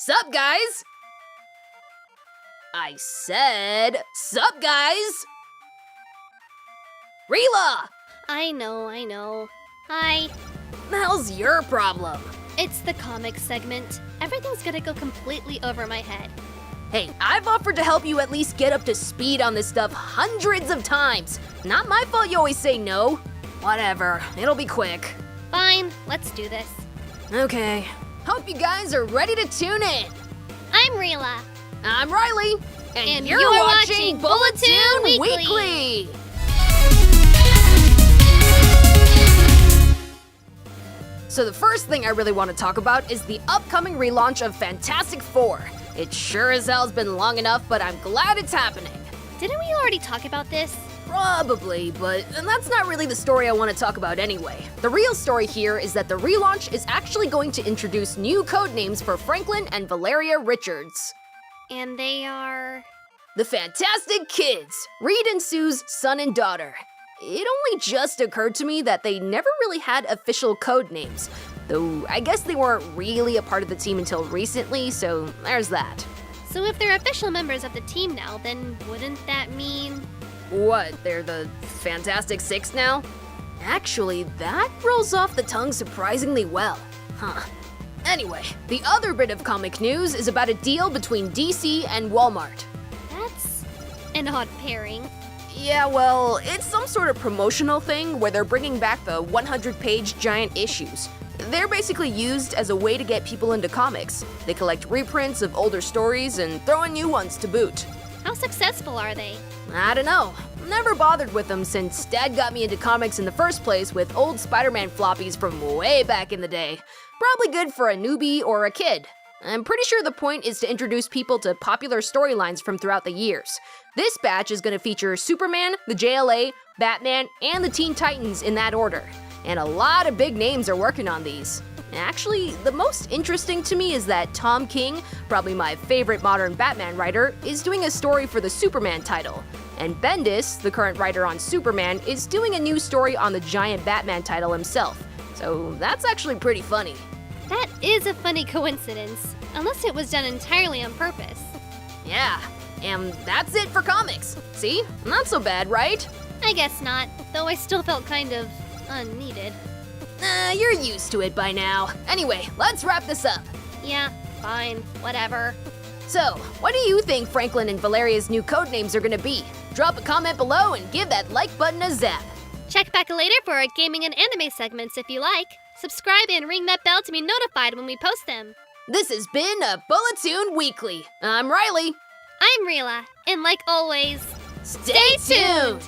Sup, guys? I said, sup, guys? Rila! I know. Hi. The hell's your problem? It's the comics segment. Everything's gonna go completely over my head. Hey, I've offered to help you at least get up to speed on this stuff hundreds of times. Not my fault you always say no. Whatever, it'll be quick. Fine, let's do this. Okay. Hope you guys are ready to tune in. I'm Rila. I'm Riley. And you're you're watching Bulletoon Bulletoon Weekly. Weekly. So the first thing I really want to talk about is the upcoming relaunch of Fantastic Four. It sure as hell's been long enough, but I'm glad it's happening. Didn't we already talk about this? Probably, but that's not really the story I want to talk about anyway. The real story here is that the relaunch is actually going to introduce new code names for Franklin and Valeria Richards. And they are... The Fantastic Kids, Reed and Sue's son and daughter. It only just occurred to me that they never really had official code names, though I guess they weren't really a part of the team until recently, so there's that. So if they're official members of the team now, then wouldn't that mean... What, they're the Fantastic Six now? Actually, that rolls off the tongue surprisingly well. Huh. Anyway, the other bit of comic news is about a deal between DC and Walmart. That's an odd pairing. Yeah, well, it's some sort of promotional thing where they're bringing back the 100-page giant issues. They're basically used as a way to get people into comics. They collect reprints of older stories and throw in new ones to boot. How successful are they? I don't know. Never bothered with them since Dad got me into comics in the first place with old Spider-Man floppies from way back in the day. Probably good for a newbie or a kid. I'm pretty sure the point is to introduce people to popular storylines from throughout the years. This batch is going to feature Superman, the JLA, Batman, and the Teen Titans in that order. And a lot of big names are working on these. Actually, the most interesting to me is that Tom King, probably my favorite modern Batman writer, is doing a story for the Superman title. And Bendis, the current writer on Superman, is doing a new story on the giant Batman title himself. So that's actually pretty funny. That is a funny coincidence, unless it was done entirely on purpose. Yeah, and that's it for comics. See? Not so bad, right? I guess not, though I still felt kind of unneeded. You're used to it by now. Anyway, let's wrap this up. Yeah, fine, whatever. So, what do you think Franklin and Valeria's new code names are gonna be? Drop a comment below and give that like button a zap. Check back later for our gaming and anime segments if you like. Subscribe and ring that bell to be notified when we post them. This has been a Bulletoon Weekly. I'm Riley. I'm Rila, and like always, Stay tuned!